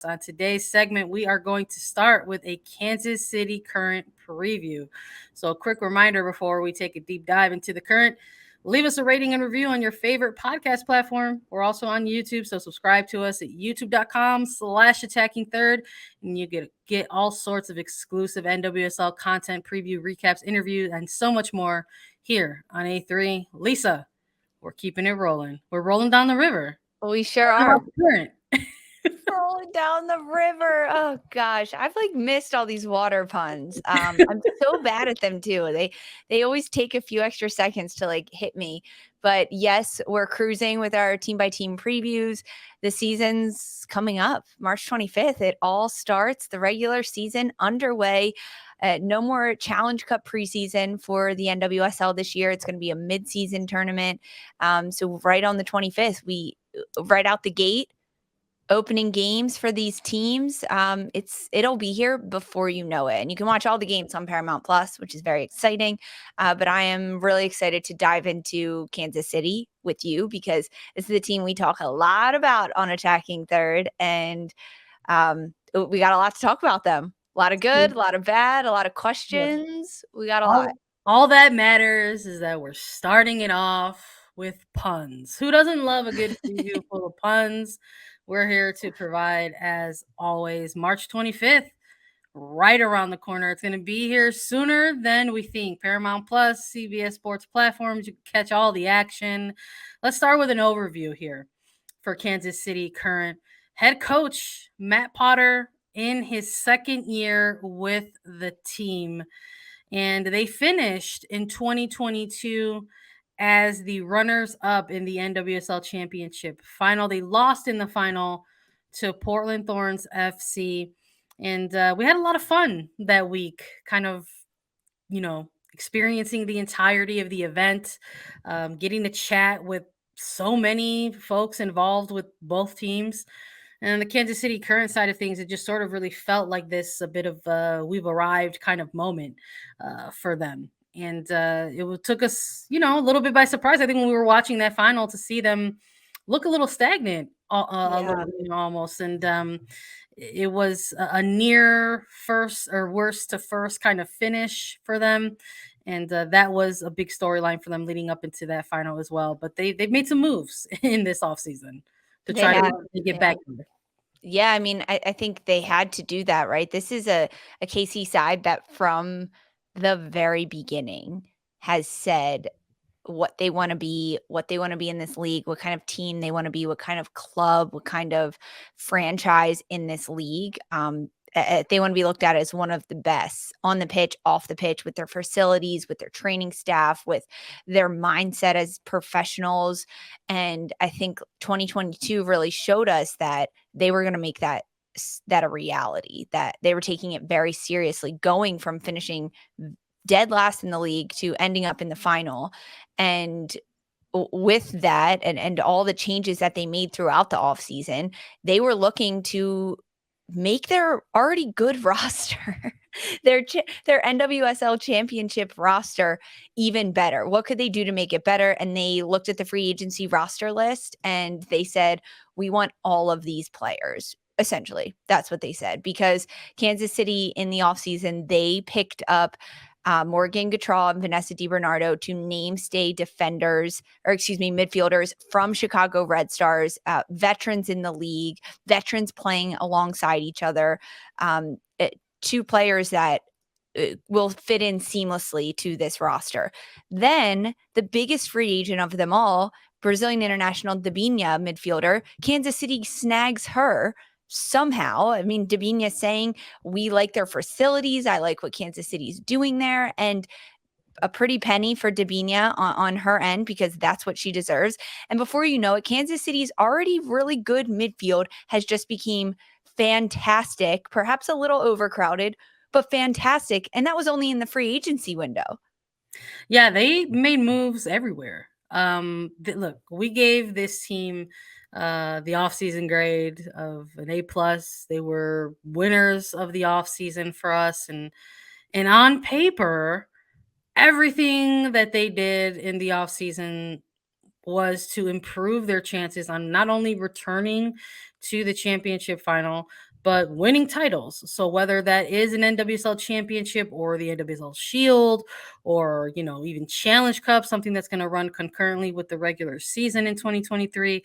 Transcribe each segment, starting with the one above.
On today's segment, we are going to start with a Kansas City Current preview. So, a quick reminder before we take a deep dive into the current, leave us a rating and review on your favorite podcast platform. We're also on YouTube, so subscribe to us at youtube.com/attacking third, and you get all sorts of exclusive NWSL content, preview, recaps, interviews, and so much more here on A3. Lisa, we're keeping it rolling. We're rolling down the river. We sure are. Current. Rolling down the river. Oh gosh, I've missed all these water puns. I'm so bad at them too. They always take a few extra seconds to hit me. But yes, we're cruising with our team by team previews. The season's coming up, March 25th. It all starts. The regular season underway. No more Challenge Cup preseason for the NWSL this year. It's going to be a mid-season tournament. So right on the 25th, we right out the gate. Opening games for these teams. It'll be here before you know it. And you can watch all the games on Paramount Plus, which is very exciting. But I am really excited to dive into Kansas City with you because this is the team we talk a lot about on Attacking Third. And we got a lot to talk about them. A lot of good, a lot of bad, a lot of questions. We got a lot. All that matters is that we're starting it off with puns. Who doesn't love a good preview full of puns? We're here to provide, as always, March 25th, right around the corner. It's going to be here sooner than we think. Paramount Plus, CBS Sports platforms, you can catch all the action. Let's start with an overview here for Kansas City Current. Head coach Matt Potter in his second year with the team. And they finished in 2022 as the runners-up in the NWSL Championship final. They lost in the final to Portland Thorns FC. And we had a lot of fun that week, kind of, experiencing the entirety of the event, getting to chat with so many folks involved with both teams. And the Kansas City Current side of things, it just sort of really felt like this a bit of we've arrived kind of moment for them. And took us, a little bit by surprise. I think when we were watching that final to see them look a little stagnant, a little bit almost. And it was a near first or worst to first kind of finish for them. And that was a big storyline for them leading up into that final as well. But they've made some moves in this offseason to try to get back there. Yeah, I mean, I think they had to do that, right? This is a KC side that from the very beginning has said what they want to be in this league, what kind of team they want to be, what kind of club, what kind of franchise in this league. They want to be looked at as one of the best on the pitch, off the pitch, with their facilities, with their training staff, with their mindset as professionals. And I think 2022 really showed us that they were going to make that a reality, that they were taking it very seriously, going from finishing dead last in the league to ending up in the final. And with that and all the changes that they made throughout the offseason, they were looking to make their already good roster, their NWSL Championship roster even better. What could they do to make it better? And they looked at the free agency roster list and they said, we want all of these players. Essentially, that's what they said, because Kansas City in the offseason, they picked up Morgan Gautrat and Vanessa DiBernardo to midfielders from Chicago Red Stars, veterans in the league, veterans playing alongside each other, two players that will fit in seamlessly to this roster. Then the biggest free agent of them all, Brazilian international Debinha, midfielder, Kansas City snags her somehow. I mean, Debinha saying, we like their facilities. I like what Kansas City's doing there. And a pretty penny for Debinha on her end, because that's what she deserves. And before you know it, Kansas City's already really good midfield has just become fantastic, perhaps a little overcrowded, but fantastic. And that was only in the free agency window. Yeah, they made moves everywhere. Look, we gave this team the offseason grade of an A+. They were winners of the offseason for us. And on paper, everything that they did in the offseason was to improve their chances on not only returning to the championship final, but winning titles. So whether that is an NWSL Championship or the NWSL Shield or, even Challenge Cup, something that's going to run concurrently with the regular season in 2023,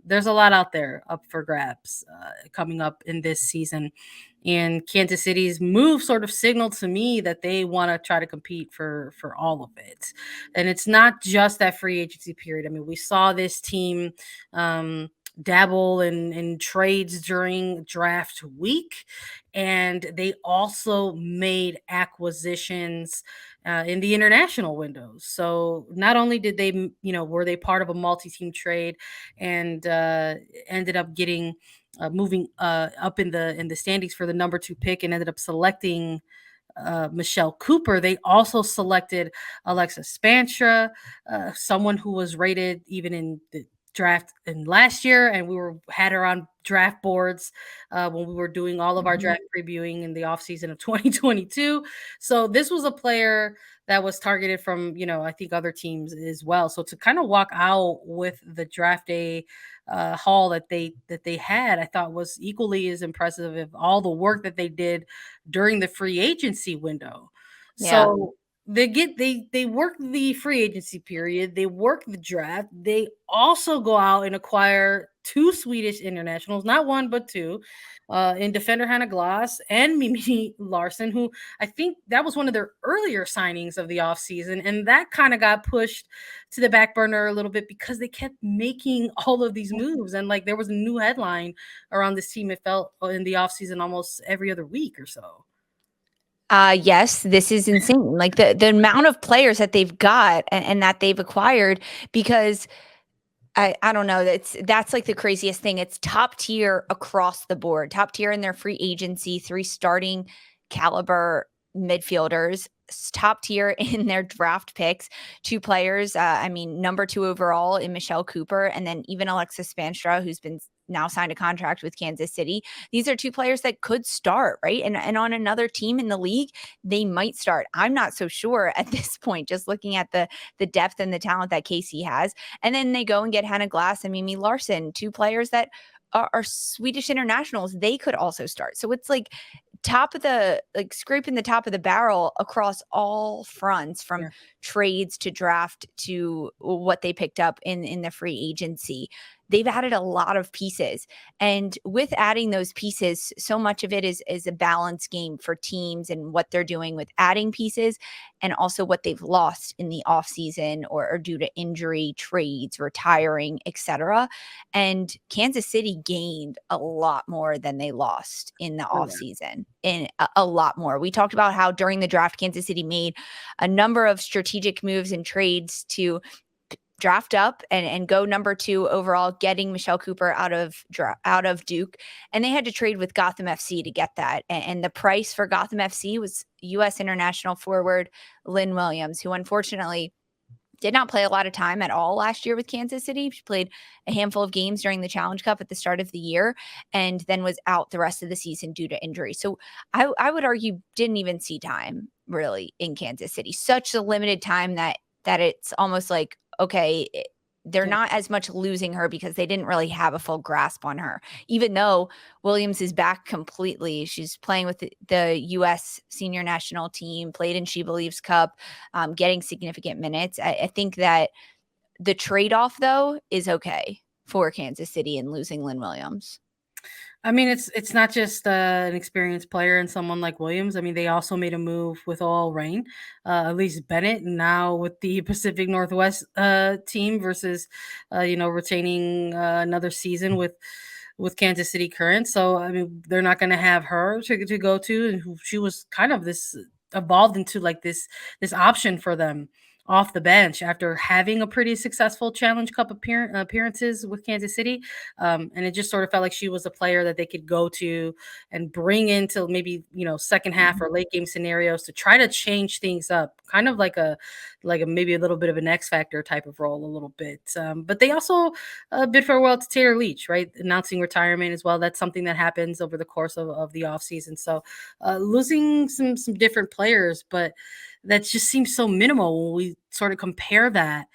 there's a lot out there up for grabs coming up in this season. And Kansas City's move sort of signaled to me that they want to try to compete for all of it. And it's not just that free agency period. I mean, we saw this team dabble in trades during draft week, and they also made acquisitions in the international windows. So not only did they, were they part of a multi-team trade and ended up getting moving up in the standings for the number 2 pick and ended up selecting Michelle Cooper. They also selected Alexis Spanstra, someone who was rated even in the draft in last year, and had her on draft boards when we were doing all of our Mhm. draft previewing in the offseason of 2022. So this was a player that was targeted from, I think other teams as well. So to kind of walk out with the draft day haul that they had, I thought was equally as impressive of all the work that they did during the free agency window. Yeah. So they work the free agency period, they work the draft, they also go out and acquire two Swedish internationals, not one but two, in defender Hannah Glass and Mimi Larson, who I think that was one of their earlier signings of the offseason, and that kind of got pushed to the back burner a little bit because they kept making all of these moves, and like there was a new headline around this team, it felt, in the offseason almost every other week or so. Yes, this is insane. Like the amount of players that they've got and that they've acquired because I don't know. That's like the craziest thing. It's top tier across the board. Top tier in their free agency, 3 starting caliber midfielders, top tier in their draft picks, 2 players, I mean, number 2 overall in Michelle Cooper, and then even Alexis Spanstra, who's been now signed a contract with Kansas City. These are 2 players that could start, right? And on another team in the league, they might start. I'm not so sure at this point, just looking at the depth and the talent that KC has. And then they go and get Hannah Glass and Mimi Larson, 2 players that are Swedish internationals. They could also start. So it's like top of the like scraping the top of the barrel across all fronts, from Yeah. trades to draft to what they picked up in the free agency. They've added a lot of pieces, and with adding those pieces, so much of it is a balance game for teams and what they're doing with adding pieces, and also what they've lost in the offseason or due to injury, trades, retiring, etc. And Kansas City gained a lot more than they lost in the Oh, yeah. offseason, in a lot more. We talked about how during the draft, Kansas City made a number of strategic moves and trades to draft up and go number 2 overall, getting Michelle Cooper out of Duke, and they had to trade with Gotham FC to get that. And the price for Gotham FC was U.S. international forward Lynn Williams, who unfortunately did not play a lot of time at all last year with Kansas City. She played a handful of games during the Challenge Cup at the start of the year and then was out the rest of the season due to injury. So I would argue didn't even see time really in Kansas City. Such a limited time that it's almost like, okay, they're Yeah. not as much losing her because they didn't really have a full grasp on her. Even though Williams is back completely, she's playing with the U.S. senior national team, played in She Believes Cup, getting significant minutes. I think that the trade-off, though, is okay for Kansas City in losing Lynn Williams. I mean, it's not just an experienced player and someone like Williams. I mean, they also made a move with All Rain, at least Bennett, now with the Pacific Northwest team versus, retaining another season with Kansas City Current. So I mean, they're not going to have her to go to, and who she was kind of this evolved into like this option for them off the bench after having a pretty successful Challenge Cup appearances with Kansas City. And it just sort of felt like she was a player that they could go to and bring into maybe, second half Mhm. or late game scenarios to try to change things up, kind of like a maybe a little bit of an X factor type of role a little bit. But they also bid farewell to Taylor Leach, right? Announcing retirement as well. That's something that happens over the course of the offseason. So losing some different players, but that just seems so minimal when we sort of compare that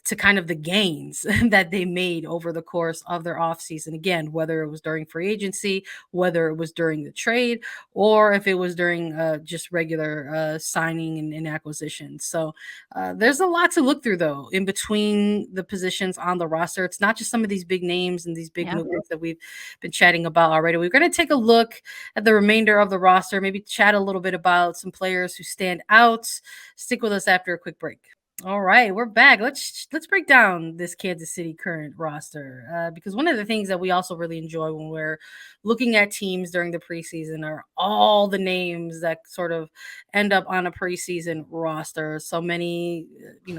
to kind of the gains that they made over the course of their offseason. Again, whether it was during free agency, whether it was during the trade, or if it was during just regular signing and acquisition. So there's a lot to look through, though, in between the positions on the roster. It's not just some of these big names and these big Yeah. movements that we've been chatting about already. We're going to take a look at the remainder of the roster, maybe chat a little bit about some players who stand out. Stick with us after a quick break. All right, we're back. Let's break down this Kansas City current roster because one of the things that we also really enjoy when we're looking at teams during the preseason are all the names that sort of end up on a preseason roster. So many,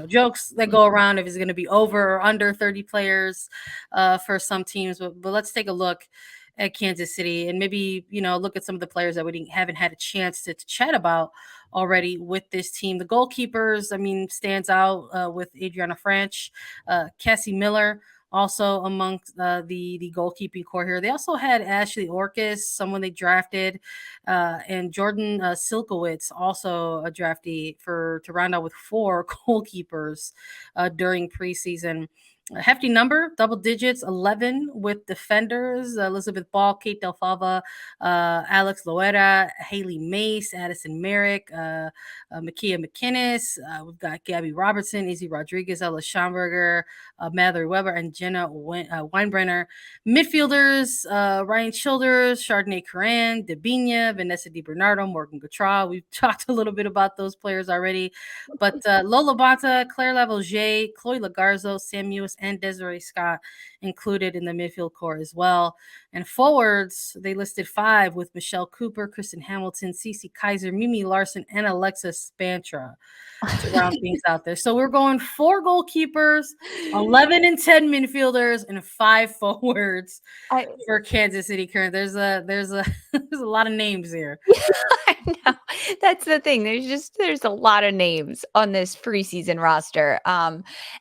jokes that go around if it's going to be over or under 30 players for some teams. But let's take a look at Kansas City and maybe look at some of the players that we haven't had a chance to chat about already with this team. The goalkeepers, I mean, stands out with Adriana Franch, Cassie Miller, also amongst the goalkeeping core here. They also had Ashley Orkis, someone they drafted, and Jordan Silkowitz, also a draftee to round out with 4 goalkeepers during preseason. A hefty number, double digits, 11 with defenders: Elizabeth Ball, Kate Delfava, Alex Loera, Haley Mace, Addison Merrick, Makia McInnes. We've got Gabby Robertson, Izzy Rodriguez, Ella Schomburger, Mallory Weber, and Jenna Weinbrenner. Midfielders: Ryan Childers, Chardonnay Coran, Dabinia, Vanessa DiBernardo, Morgan Gautrat. We've talked a little bit about those players already. But Lola Banta, Claire Lavauger, Chloe Lagarzo, Sam Mewis, and Desiree Scott included in the midfield core as well. And forwards, they listed 5 with Michelle Cooper, Kristen Hamilton, Cece Kaiser, Mimi Larson, and Alexa Spantra to round things out there. So we're going 4 goalkeepers, 11 and 10 midfielders, and 5 forwards I for Kansas City Current. There's a there's a lot of names here. I know. That's the thing. There's a lot of names on this preseason roster.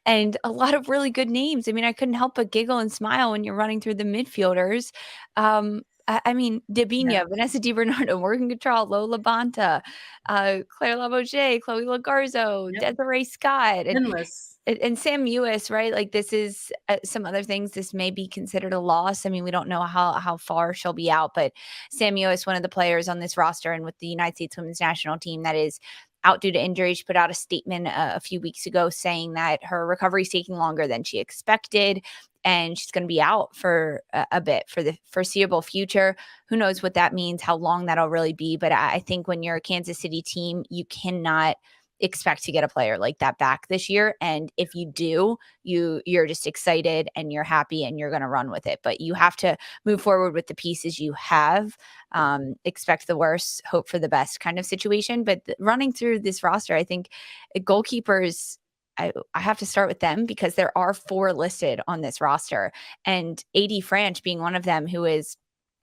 And a lot of really good names. I mean, I couldn't help but giggle and smile when you're running through the midfielders. I mean, Yeah. Dabinia, Vanessa DiBernardo, Morgan Gautrat, Lola Banta, Claire Lavauger, Chloe Lagarzo, Yep. Desiree Scott, Endless. and Sam Mewis, right? Like this is some other things. This may be considered a loss. I mean, we don't know how far she'll be out, but Sam Mewis, one of the players on this roster and with the United States Women's National Team that is out due to injury. She put out a statement a few weeks ago saying that her recovery is taking longer than she expected, and she's going to be out for a bit for the foreseeable future. Who knows what that means, how long that'll really be. But I think when you're a Kansas City team, you cannot expect to get a player like that back this year. And if you do, you're just excited and you're happy and you're going to run with it. But you have to move forward with the pieces you have. Expect the worst, hope for the best kind of situation. But running through this roster, I think goalkeepers, I have to start with them because there are 4 listed on this roster. And AD Franch being one of them, who is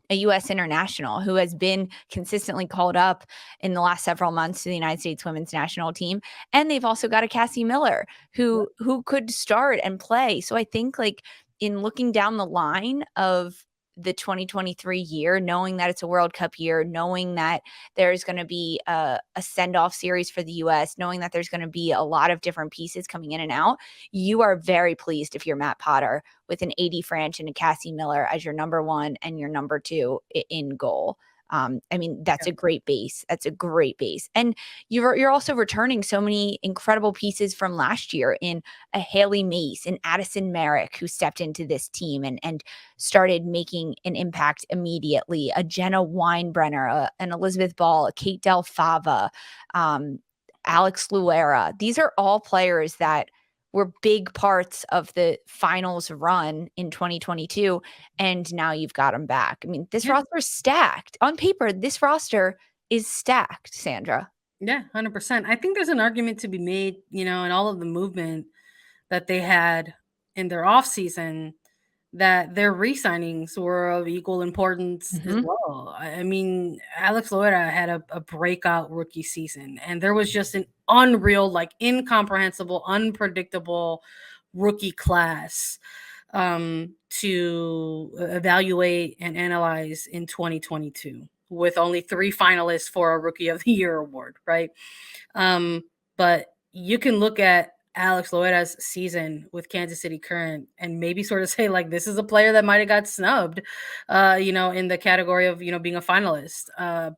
a U.S. international who has been consistently called up in the last several months to the United States Women's National Team. And they've also got a Cassie Miller who could start and play. So I think like in looking down the line of the 2023 year, knowing that it's a World Cup year, knowing that there's going to be a send-off series for the U.S., knowing that there's going to be a lot of different pieces coming in and out, you are very pleased if you're Matt Potter with an AD Franch and a Cassie Miller as your number 1 and your number 2 in goal. I mean, that's a great base. That's a great base. And you're also returning so many incredible pieces from last year in a Haley Mace and Addison Merrick, who stepped into this team and started making an impact immediately. A Jenna Weinbrenner, an Elizabeth Ball, a Kate Delfava, Alex Luera. These are all players that were big parts of the finals run in 2022, and now you've got them back. I mean, this roster is stacked. On paper, this roster is stacked, Sandra. Yeah, 100%. I think there's an argument to be made, in all of the movement that they had in their offseason, that their re-signings were of equal importance as well. I mean, Alex Loera had a breakout rookie season, and there was just an unreal, like incomprehensible, unpredictable rookie class to evaluate and analyze in 2022, with only 3 finalists for a Rookie of the Year award, right? But you can look at Alex Loera's season with Kansas City Current and maybe sort of say like this is a player that might have got snubbed, in the category of being a finalist.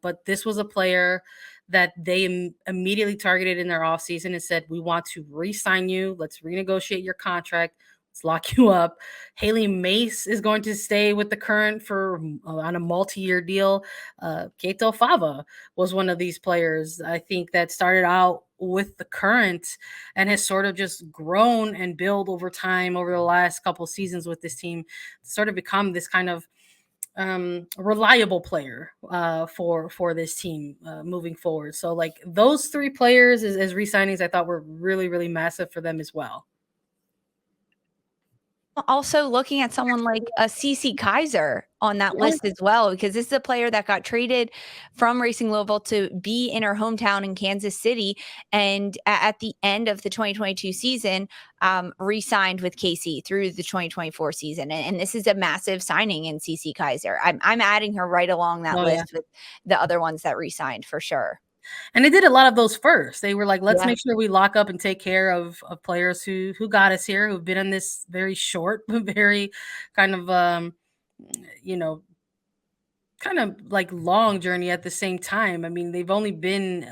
But this was a player that they immediately targeted in their offseason and said, "We want to re-sign you. Let's renegotiate your contract. Let's lock you up." Haley Mace is going to stay with the Current for on a multi-year deal. Keito Fava was one of these players, I think, that started out with the Current and has sort of just grown and built over time over the last couple seasons with this team, sort of become this kind of reliable player for this team moving forward. So like those three players as re-signings, I thought were really really massive for them as well. Also looking at someone like a CC Kaiser on that Yeah. list as well, because this is a player that got traded from Racing Louisville to be in her hometown in Kansas City, and at the end of the 2022 season, re-signed with KC through the 2024 season. And this is a massive signing in CC Kaiser. I'm adding her right along that Oh yeah. list with the other ones that re-signed for sure. And they did a lot of those first. They were like, let's Yeah. make sure we lock up and take care of players who got us here, who've been on this very short, very kind of you know, kind of like long journey at the same time. I mean, they've only been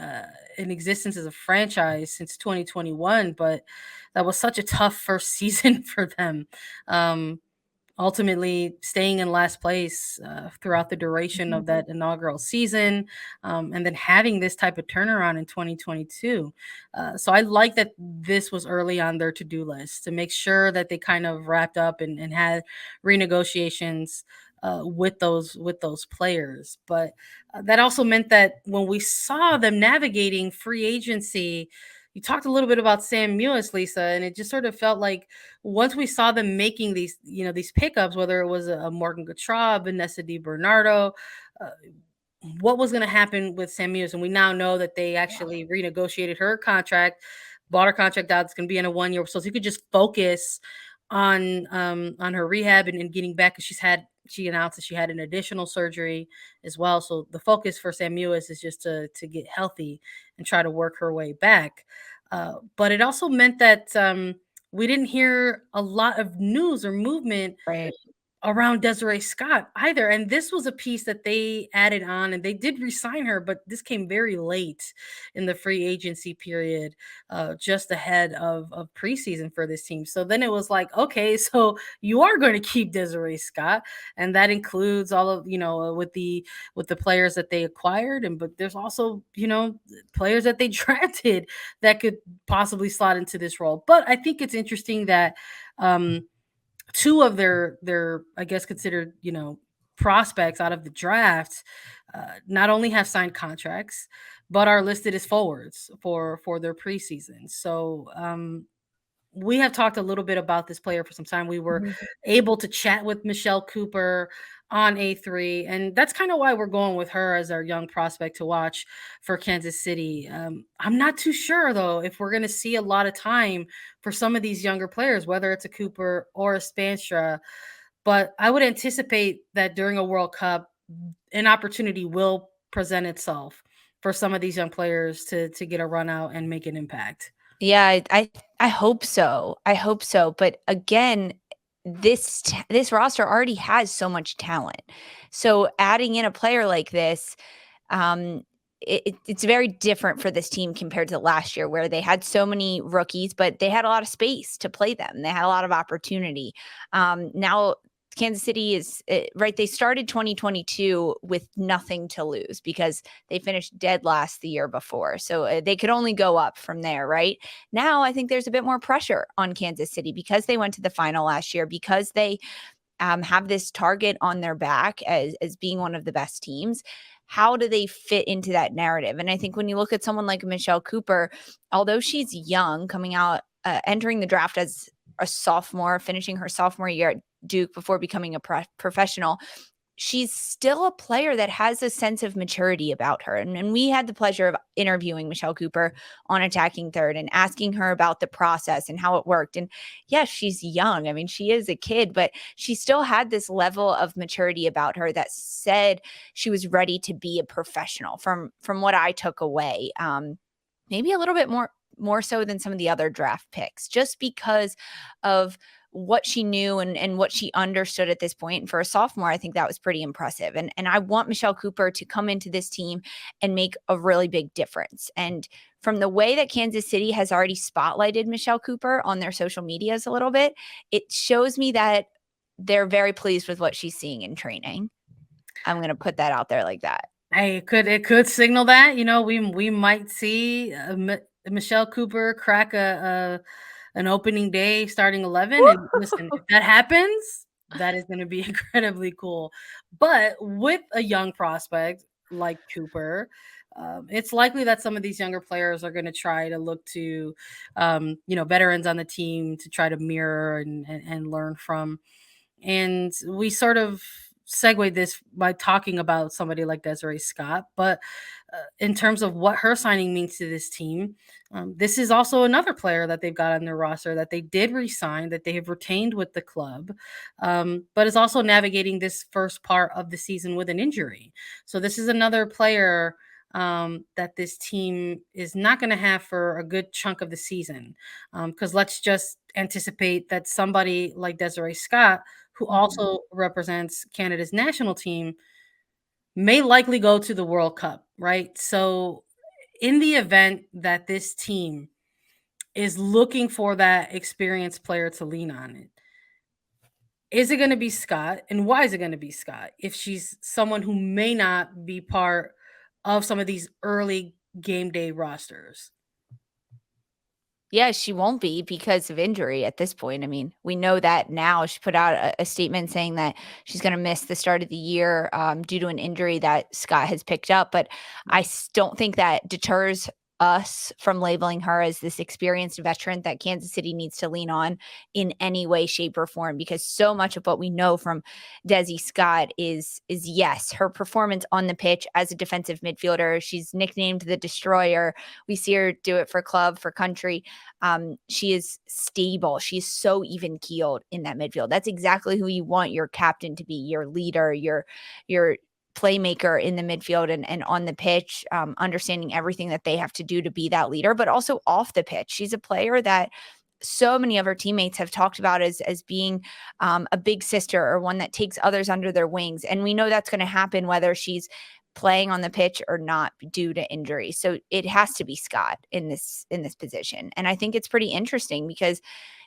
in existence as a franchise since 2021, but that was such a tough first season for them. Um, Ultimately staying in last place throughout the duration Mhm. of that inaugural season, and then having this type of turnaround in 2022. So I like that this was early on their to-do list to make sure that they kind of wrapped up and had renegotiations with those players. But that also meant that when we saw them navigating free agency, you talked a little bit about Sam Mewis, Lisa, and it just sort of felt like once we saw them making these pickups, whether it was a Morgan Gautrat, Vanessa DiBernardo, uh, what was going to happen with Sam Mewis? And we now know that they actually renegotiated her contract, bought her contract out. It's going to be in a 1 year, so she could just focus on her rehab and getting back. Because she announced that she had an additional surgery as well. So the focus for Sam Mewis is just to get healthy and try to work her way back. But it also meant that we didn't hear a lot of news or movement Right. around Desiree Scott either. And this was a piece that they added on and they did resign her, but this came very late in the free agency period, just ahead of preseason for this team. So then it was like, okay, so you are going to keep Desiree Scott, and that includes all of with the players that they acquired, and but there's also players that they drafted that could possibly slot into this role. But I think it's interesting that two of their I guess considered prospects out of the draft not only have signed contracts but are listed as forwards for their preseason. So we have talked a little bit about this player for some time. We were Mhm. able to chat with Michelle Cooper on A3, and that's kind of why we're going with her as our young prospect to watch for Kansas City. I'm not too sure, though, if we're going to see a lot of time for some of these younger players, whether it's a Cooper or a Spanstra. But I would anticipate that during a World Cup, an opportunity will present itself for some of these young players to get a run out and make an impact. Yeah, I hope so. I hope so. But again, this roster already has so much talent. So adding in a player like this, um, it's very different for this team compared to last year, where they had so many rookies, but they had a lot of space to play them. They had a lot of opportunity. Now Kansas City is right. They started 2022 with nothing to lose because they finished dead last the year before. So they could only go up from there, right? Now I think there's a bit more pressure on Kansas City because they went to the final last year, because they have this target on their back as being one of the best teams. How do they fit into that narrative? And I think when you look at someone like Michelle Cooper, although she's young, coming out, entering the draft as a sophomore, finishing her sophomore year at Duke before becoming a professional, she's still a player that has a sense of maturity about her. And we had the pleasure of interviewing Michelle Cooper on Attacking Third and asking her about the process and how it worked. And yes, she's young. I mean, she is a kid, but she still had this level of maturity about her that said she was ready to be a professional from what I took away. Maybe a little bit more more so than some of the other draft picks, just because of what she knew and what she understood at this point. And for a sophomore, I think that was pretty impressive. And I want Michelle Cooper to come into this team and make a really big difference. And from the way that Kansas City has already spotlighted Michelle Cooper on their social medias a little bit, it shows me that they're very pleased with what she's seeing in training. I'm going to put that out there like that. Hey, it could signal that, we might see Michelle Cooper crack a an opening day starting 11. And listen, if that happens, that is going to be incredibly cool. But with a young prospect like Cooper, it's likely that some of these younger players are going to try to look to, veterans on the team to try to mirror and learn from. And we sort of segued this by talking about somebody like Desiree Scott. But in terms of what her signing means to this team, this is also another player that they've got on their roster that they did resign, that they have retained with the club, but is also navigating this first part of the season with an injury. So this is another player that this team is not going to have for a good chunk of the season. Because let's just anticipate that somebody like Desiree Scott, who Mhm. also represents Canada's national team, may likely go to the World Cup, right? So, in the event that this team is looking for that experienced player to lean on it, is it going to be Scott? And why is it going to be Scott if she's someone who may not be part of some of these early game day rosters? Yeah, she won't be because of injury at this point. I mean, we know that now. She put out a statement saying that she's going to miss the start of the year due to an injury that Scott has picked up. But don't think that deters us from labeling her as this experienced veteran that Kansas City needs to lean on in any way, shape, or form. Because so much of what we know from Desi Scott is yes, her performance on the pitch as a defensive midfielder. She's nicknamed the Destroyer. We see her do it for club, for country. She is stable. She's so even keeled in that midfield. That's exactly who you want your captain to be, your leader, your playmaker in the midfield and on the pitch, understanding everything that they have to do to be that leader, but also off the pitch. She's a player that so many of her teammates have talked about as being a big sister or one that takes others under their wings. And we know that's going to happen whether she's playing on the pitch or not due to injury. So it has to be Scott in this position. And I think it's pretty interesting because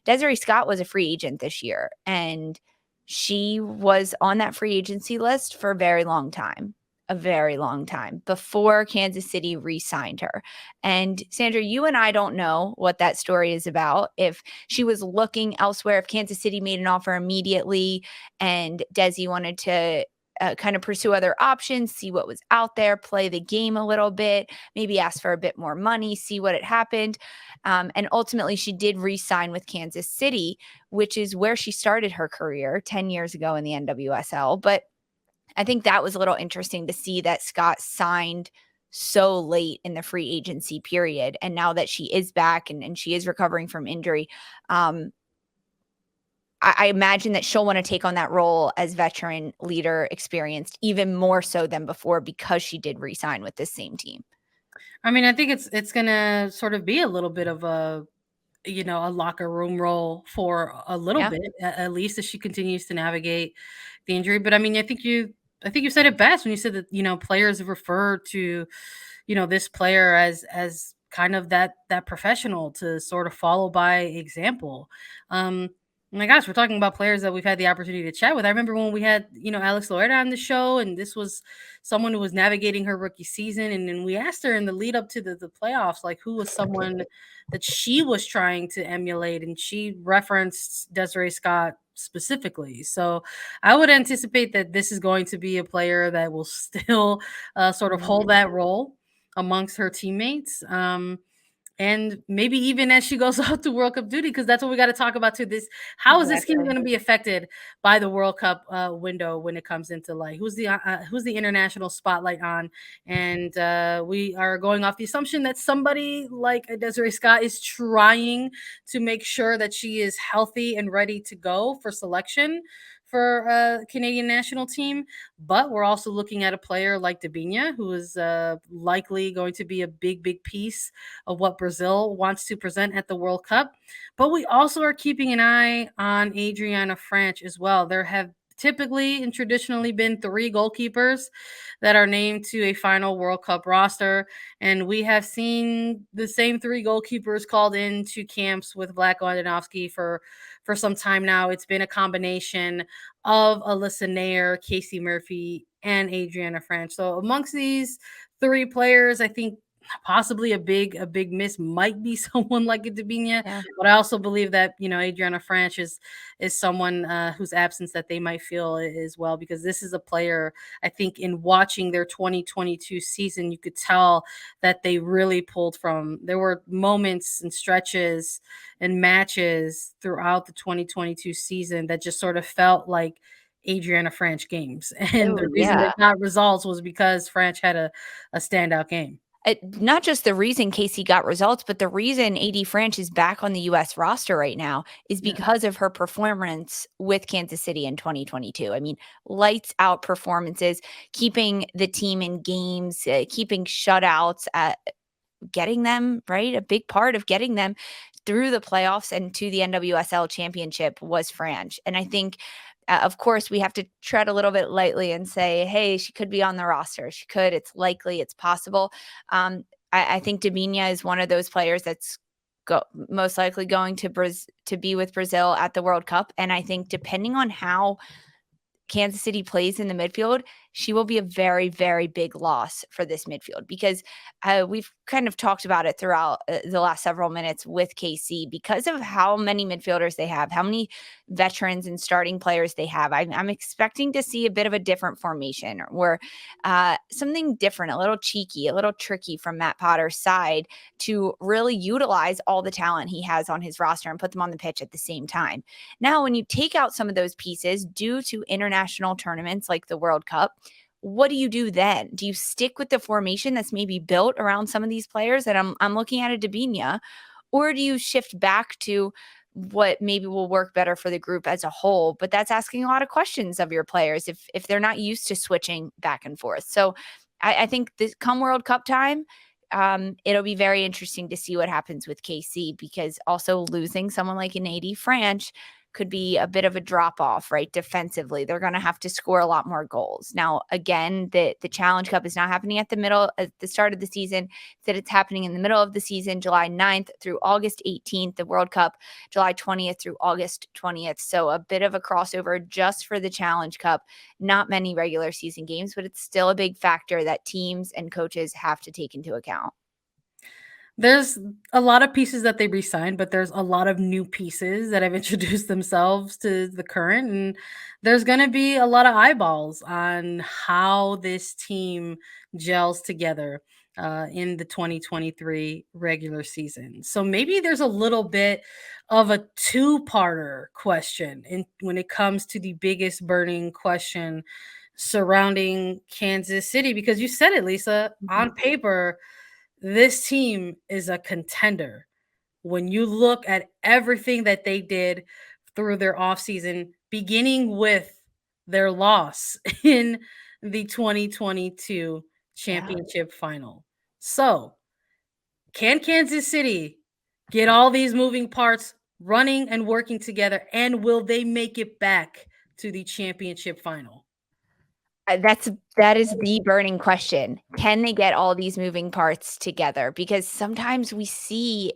Desiree Scott was a free agent this year and she was on that free agency list for a very long time before Kansas City re-signed her. And Sandra, you and I don't know what that story is about. If she was looking elsewhere, if Kansas City made an offer immediately and Desi wanted to kind of pursue other options, see what was out there, play the game a little bit, maybe ask for a bit more money, see what had happened. And ultimately, she did re-sign with Kansas City, which is where she started her career 10 years ago in the NWSL. But I think that was a little interesting to see that Scott signed so late in the free agency period. And now that she is back and she is recovering from injury, I imagine that she'll want to take on that role as veteran leader experienced even more so than before because she did resign with this same team. I mean, I think it's gonna sort of be a little bit of a locker room role for a little Yeah. bit, at least as she continues to navigate the injury. But I mean, I think you said it best when you said that, players have referred to, this player as kind of that professional to sort of follow by example. Um, my gosh, we're talking about players that we've had the opportunity to chat with. I remember when we had, Alex Loera on the show, and this was someone who was navigating her rookie season. And then we asked her in the lead up to the playoffs, like who was someone that she was trying to emulate, and she referenced Desiree Scott specifically. So I would anticipate that this is going to be a player that will still sort of hold Mhm. that role amongst her teammates. And maybe even as she goes out to World Cup duty, because that's what we got to talk about too. How is this team Exactly. going to be affected by the World Cup window when it comes into light? Who's the international spotlight on? And we are going off the assumption that somebody like Desiree Scott is trying to make sure that she is healthy and ready to go for selection for Canadian national team. But we're also looking at a player like Dabinia, who is likely going to be a big piece of what Brazil wants to present at the World Cup. But we also are keeping an eye on Adriana Franch as well. There have typically and traditionally been three goalkeepers that are named to a final World Cup roster. And we have seen the same three goalkeepers called into camps with Vlatko Andonovski for some time now. It's been a combination of Alyssa Nair, Casey Murphy, and Adriana Franch. So amongst these three players, I think possibly a big miss might be someone like a Dabinia, Yeah. but I also believe that Adriana Franch is someone whose absence that they might feel as well, because this is a player. I think in watching their 2022 season, you could tell that they really pulled from. There were moments and stretches and matches throughout the 2022 season that just sort of felt like Adriana Franch games. And Oh, the reason yeah. they got results was because Franch had a standout game. Not just the reason Casey got results, but the reason AD Franch is back on the US roster right now is Yeah. because of her performance with Kansas City in 2022. I mean, lights out performances, keeping the team in games, keeping shutouts, getting them, right? A big part of getting them through the playoffs and to the NWSL Championship was Franch. And I think, of course, we have to tread a little bit lightly and say, hey, she could be on the roster. She could. It's likely. It's possible. I think Dabinia is one of those players that's most likely going to be with Brazil at the World Cup. And I think depending on how Kansas City plays in the midfield, she will be a very, very big loss for this midfield, because we've kind of talked about it throughout the last several minutes with KC, because of how many midfielders they have, how many veterans and starting players they have. I'm expecting to see a bit of a different formation, or something different, a little cheeky, a little tricky from Matt Potter's side to really utilize all the talent he has on his roster and put them on the pitch at the same time. Now, when you take out some of those pieces due to international tournaments like the World Cup, what do you do then? Do you stick with the formation that's maybe built around some of these players that I'm looking at a Dabinia, or do you shift back to what maybe will work better for the group as a whole? But that's asking a lot of questions of your players if they're not used to switching back and forth. So I think this come World Cup time, it'll be very interesting to see what happens with KC, because also losing someone like an AD Franch could be a bit of a drop off, right? Defensively, they're going to have to score a lot more goals. Now, again, the Challenge Cup is not happening at the start of the season. That it's happening in the middle of the season, July 9th through August 18th. The World Cup, July 20th through August 20th. So a bit of a crossover just for the Challenge Cup. Not many regular season games, but it's still a big factor that teams and coaches have to take into account. There's a lot of pieces that they re-signed, but there's a lot of new pieces that have introduced themselves to the current, and there's going to be a lot of eyeballs on how this team gels together in the 2023 regular season. So maybe there's a little bit of a two-parter question when it comes to the biggest burning question surrounding Kansas City, because you said it, Lisa, on paper this team is a contender. When you look at everything that they did through their offseason, beginning with their loss in the 2022 Yeah. championship final. So, can Kansas City get all these moving parts running and working together? And will they make it back to the championship final? That is the burning question. Can they get all these moving parts together? Because sometimes we see,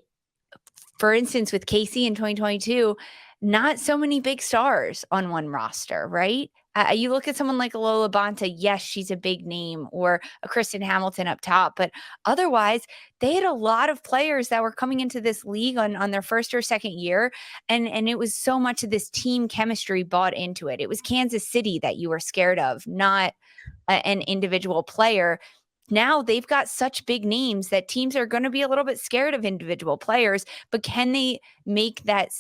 for instance, with KC in 2022, not so many big stars on one roster, right? You look at someone like Lola Bonta, yes, she's a big name, or a Kristen Hamilton up top, but otherwise, they had a lot of players that were coming into this league on their first or second year, and it was so much of this team chemistry bought into it. It was Kansas City that you were scared of, not an individual player. Now they've got such big names that teams are going to be a little bit scared of individual players, but can they make that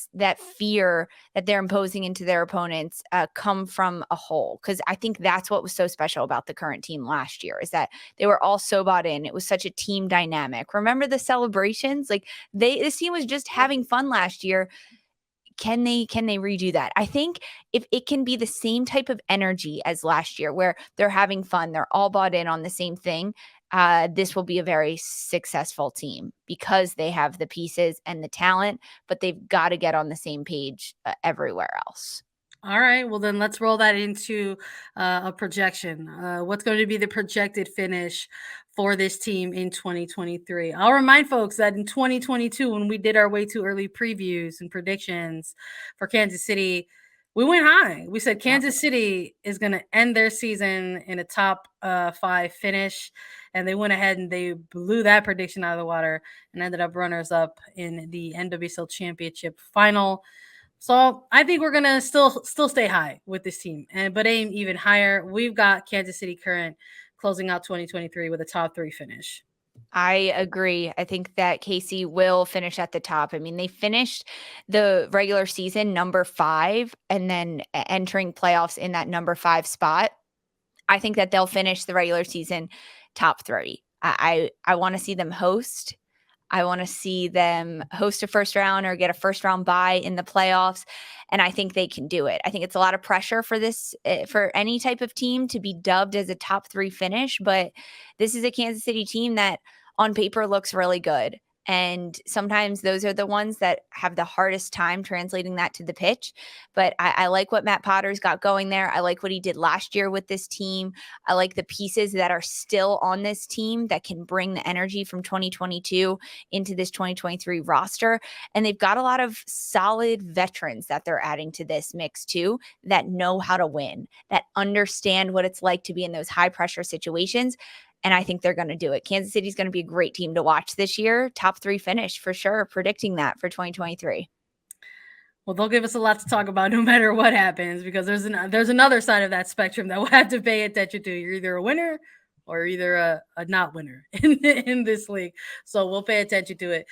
fear that they're imposing into their opponents come from a whole? Because I think that's what was so special about the current team last year, is that they were all so bought in. It was such a team dynamic. Remember the celebrations? Like this team was just having fun last year. can they redo that? I think if it can be the same type of energy as last year where they're having fun, they're all bought in on the same thing, this will be a very successful team because they have the pieces and the talent, but they've got to get on the same page everywhere else. All right, well then let's roll that into a projection. What's going to be the projected finish for this team in 2023? I'll remind folks that in 2022, when we did our way too early previews and predictions for Kansas City, we went high. We said Yeah. Kansas City is going to end their season in a top 5 finish, and they went ahead and they blew that prediction out of the water and ended up runners up in the NWSL Championship final. So I think we're gonna still stay high with this team, but aim even higher. We've got Kansas City Current closing out 2023 with a top 3 finish. I agree. I think that KC will finish at the top. I mean, they finished the regular season number 5 and then entering playoffs in that number 5 spot. I think that they'll finish the regular season top 3. I want to see them host. I want to see them host a first round or get a first round bye in the playoffs. And I think they can do it. I think it's a lot of pressure for this, for any type of team to be dubbed as a top 3 finish. But this is a Kansas City team that on paper looks really good. And sometimes those are the ones that have the hardest time translating that to the pitch. But I like what Matt Potter's got going there. I like what he did last year with this team. I like the pieces that are still on this team that can bring the energy from 2022 into this 2023 roster. And they've got a lot of solid veterans that they're adding to this mix too, that know how to win, that understand what it's like to be in those high pressure situations. And I think they're going to do it. Kansas City's going to be a great team to watch this year. Top 3 finish for sure. Predicting that for 2023. Well, they'll give us a lot to talk about no matter what happens, because there's another side of that spectrum that we'll have to pay attention to. You're either a winner or either a not winner in this league. So we'll pay attention to it.